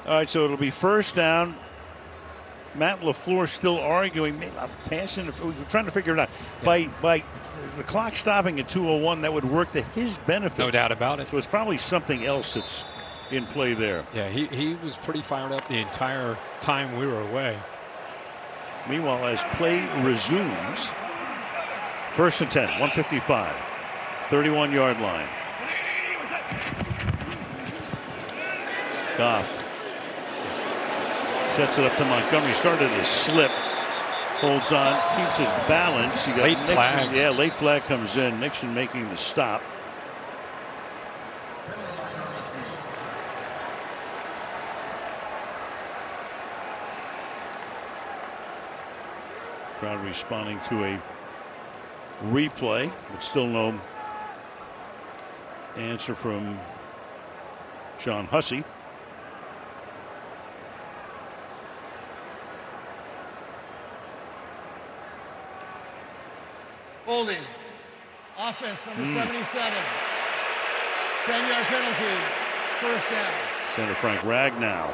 All right, so it'll be first down. Matt LaFleur still arguing. I'm passing. We're trying to figure it out. Yeah. By the clock stopping at 2:01, that would work to his benefit. No doubt about it. So it's probably something else that's in play there. Yeah, he was pretty fired up the entire time we were away. Meanwhile, as play resumes, first and 10, 155, 31-yard line. Goff sets it up to Montgomery. Started to slip. Holds on. Keeps his balance. You got late Nixon. flag. Yeah, late flag comes in. Nixon making the stop. Crowd responding to a replay, but still no answer from Sean Hussey. Holding. Offense number 77. 10-yard penalty. First down. Center Frank Ragnow.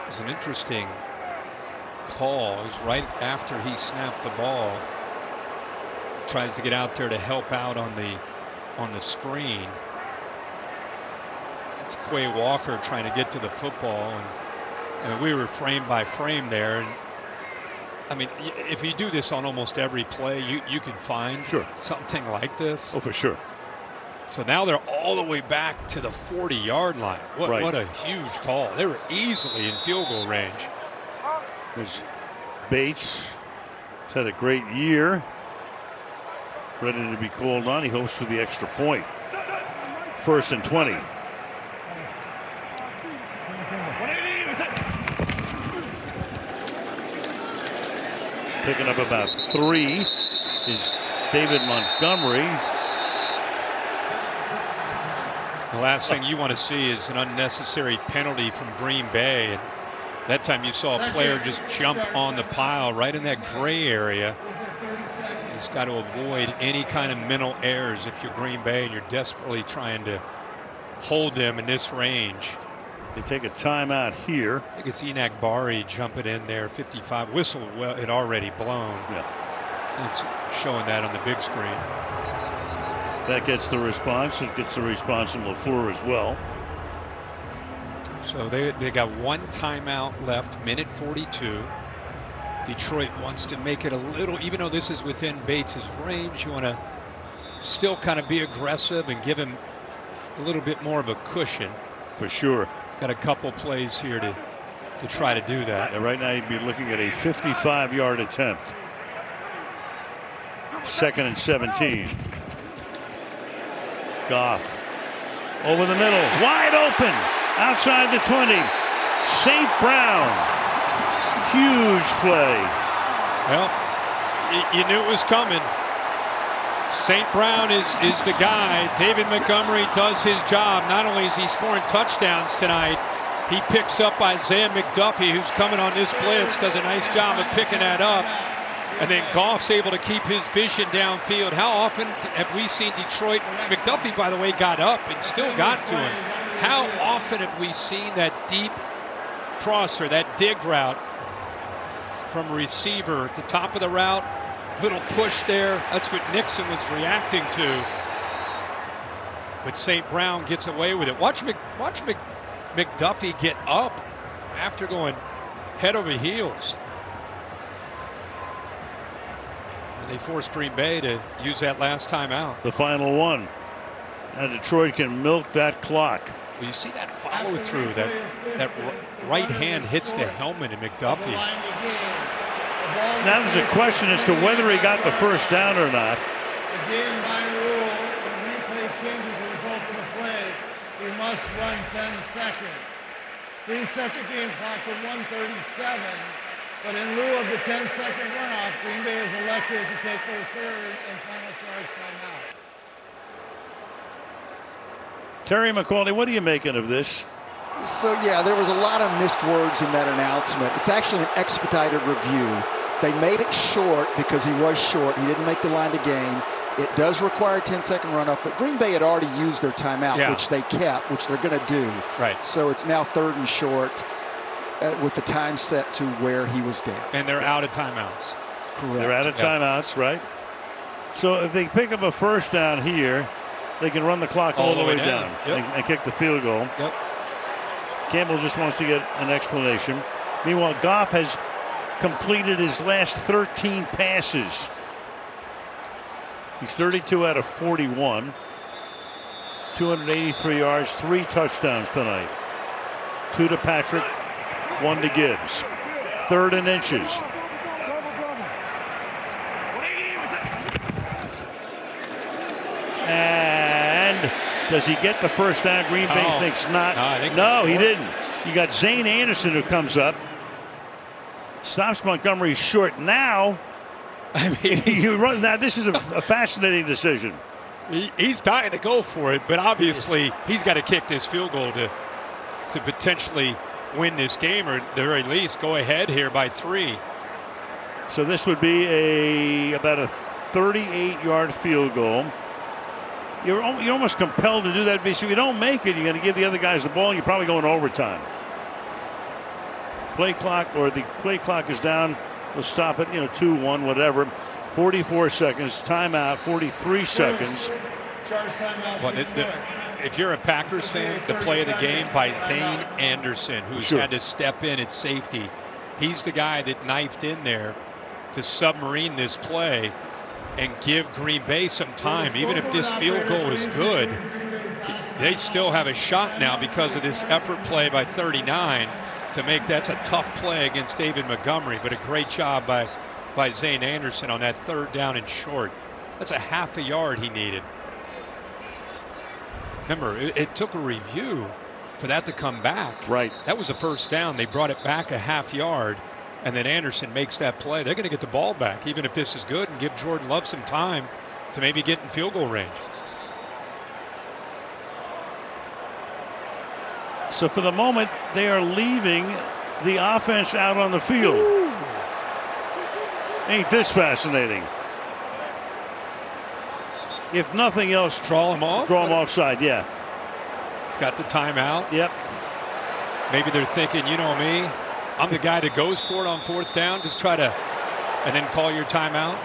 It's an interesting call. It was right after he snapped the ball. Tries to get out there to help out on the screen. It's Quay Walker trying to get to the football, and we were frame by frame there. And I mean, if you do this on almost every play, you can find something like this. Oh, for sure. So now they're all the way back to the 40-yard line. What a huge call. They were easily in field goal range. There's Bates. He's had a great year. Ready to be called on. He hopes for the extra point. First and 20. Picking up about 3 is David Montgomery. The last thing you want to see is an unnecessary penalty from Green Bay. And that time you saw a player just jump on the pile right in that gray area. You just got to avoid any kind of mental errors if you're Green Bay and you're desperately trying to hold them in this range. They take a timeout here. I think it's Enoch Bari jumping in there, 55. Whistle had already blown. Yeah. It's showing that on the big screen. That gets the response. It gets the response from LaFleur as well. So they got one timeout left, minute 42. Detroit wants to make it a little, even though this is within Bates' range, you want to still kind of be aggressive and give him a little bit more of a cushion. For sure. Got a couple plays here to try to do that. And right now you'd be looking at a 55-yard attempt. Second and 17. Goff over the middle, wide open, outside the 20. St. Brown, huge play. Well, you knew it was coming. St. Brown is the guy. David Montgomery does his job. Not only is he scoring touchdowns tonight, he picks up Isaiah McDuffie, who's coming on this blitz, does a nice job of picking that up. And then Goff's able to keep his vision downfield. How often have we seen Detroit? McDuffie, by the way, got up and still got to him. How often have we seen that deep crosser, that dig route from a receiver at the top of the route? Little push there. That's what Nixon was reacting to. But St. Brown gets away with it. Watch McDuffie get up after going head over heels. And they forced Green Bay to use that last time out. The final one. And Detroit can milk that clock. Well, you see that follow through. That right hand hits the helmet of McDuffie. Now there's a question as to whether he got the first down or not. Again, by rule, when replay changes the result of the play, we must run 10 seconds. 3-second game clock to 1:37, but in lieu of the 10-second runoff, Green Bay has elected to take their third and final charge timeout. Terry McCauley, what are you making of this? So, yeah, there was a lot of missed words in that announcement. It's actually an expedited review. They made it short because he was short. He didn't make the line to gain. It does require a 10-second runoff, but Green Bay had already used their timeout, which they kept, which they're going to do. Right. So it's now 3rd and short with the time set to where he was down. And they're out of timeouts. Correct. They're out of timeouts, right? So if they pick up a first down here, they can run the clock all the way down and kick the field goal. Yep. Campbell just wants to get an explanation. Meanwhile, Goff has completed his last 13 passes. He's 32 out of 41. 283 yards, 3 touchdowns tonight. 2 to Patrick, 1 to Gibbs. 3rd and inches. And does he get the first down? Green Bay thinks not. No, he didn't. You got Zane Anderson who comes up. Stops Montgomery short. Now, you run. Now this is a fascinating decision. He's dying to go for it, but obviously he's got to kick this field goal to potentially win this game, or at the very least go ahead here by 3. So this would be about a 38-yard field goal. You're almost compelled to do that because if you don't make it, you're going to give the other guys the ball, and you're probably going overtime. Play clock is down. We'll stop it, 2-1, whatever. 44 seconds. Timeout, 43 seconds. Well, if you're a Packers fan, the play of the game by Zane Anderson, who's had to step in at safety. He's the guy that knifed in there to submarine this play and give Green Bay some time. Even if this field goal is good, they still have a shot now because of this effort play by 39 to make. That's a tough play against David Montgomery, but a great job by Zane Anderson on that 3rd down and short. That's a half a yard he needed. Remember, it took a review for that to come back. Right. That was a first down. They brought it back a half yard, and then Anderson makes that play. They're going to get the ball back, even if this is good, and give Jordan Love some time to maybe get in field goal range. So for the moment, they are leaving the offense out on the field. Ooh. Ain't this fascinating? If nothing else, draw him off. Draw him offside, yeah. He's got the timeout. Yep. Maybe they're thinking, you know me, I'm the guy that goes for it on 4th down. Just try to, and then call your timeout.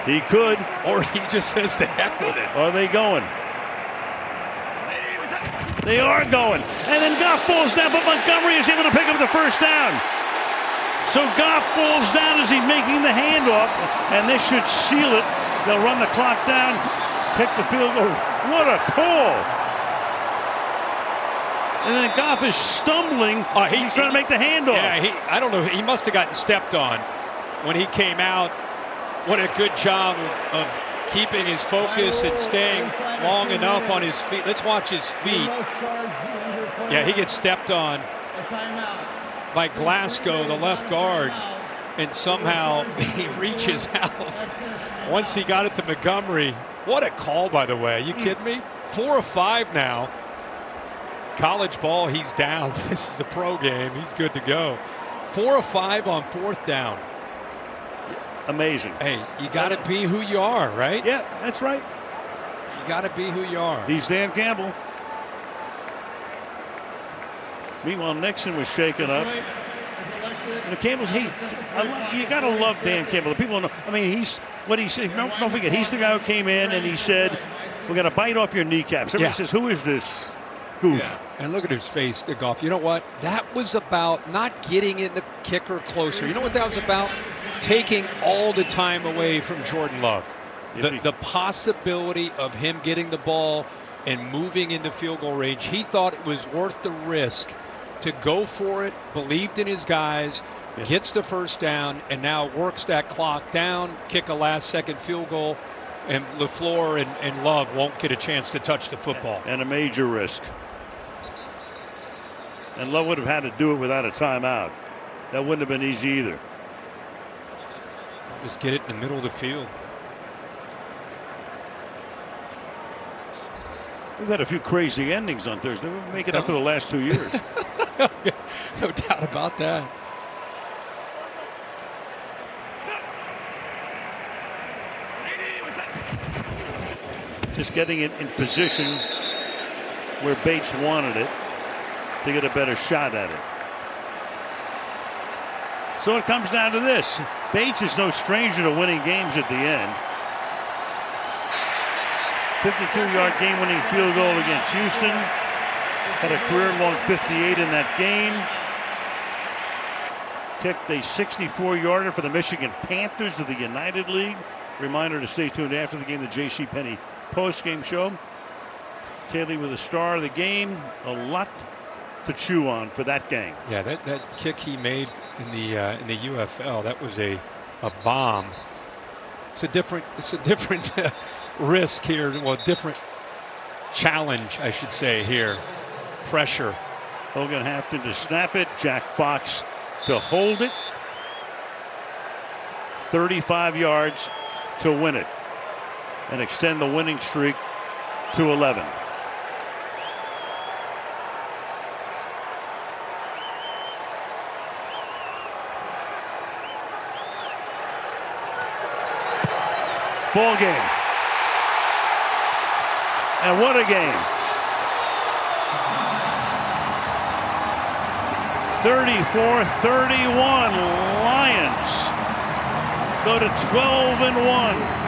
He could. Or he just says to heck with it. Are they going? They are going. And then Goff falls down, but Montgomery is able to pick up the first down. So Goff falls down as he's making the handoff, and this should seal it. They'll run the clock down, kick the field goal. What a call. And then Goff is stumbling. He's trying to make the handoff. Yeah, I don't know. He must have gotten stepped on when he came out. What a good job of keeping his focus and staying long enough on his feet. Let's watch his feet. Yeah, he gets stepped on by Glasgow, the left guard, and somehow he reaches out. Once he got it to Montgomery. What a call, by the way. Are you kidding me? 4 of 5 now. College ball, he's down. This is the pro game. He's good to go. 4 of 5 on 4th down. Amazing. Hey, you got to be who you are, right? Yeah, that's right. You got to be who you are. He's Dan Campbell. Meanwhile, Nixon was shaken up. Campbell's you got to love Dan Campbell. The people know. I mean, he's what he said. Don't forget, he's the guy who came in and he said, "We're going to bite off your kneecaps." Everybody says, "Who is this goof?" Yeah. And look at his face, the Goff. You know what? That was about not getting in the kicker closer. You know what that was about? Taking all the time away from Jordan Love. The possibility of him getting the ball and moving into field goal range. He thought it was worth the risk to go for it, believed in his guys, gets the first down, and now works that clock down, kick a last-second field goal, and LaFleur and Love won't get a chance to touch the football. And a major risk. And Love would have had to do it without a timeout. That wouldn't have been easy either. Just get it in the middle of the field. We've had a few crazy endings on Thursday. We'll make it up for the last 2 years. No doubt about that. just getting it in position where Bates wanted it to get a better shot at it. So it comes down to this. Bates is no stranger to winning games at the end. 52-yard game-winning field goal against Houston. Had a career-long 58 in that game. Kicked a 64-yarder for the Michigan Panthers of the United League. Reminder to stay tuned after the game, the J.C. Penney post-game show. Kaylee with a star of the game. A lot to chew on for that game. Yeah, that kick he made in the UFL, that was a bomb. It's a different risk here. Well, different challenge, I should say here. Pressure. Hogan Hafton to snap it. Jack Fox to hold it. 35 yards to win it and extend the winning streak to 11. Ball game. And what a game. 34-31. Lions go to 12-1.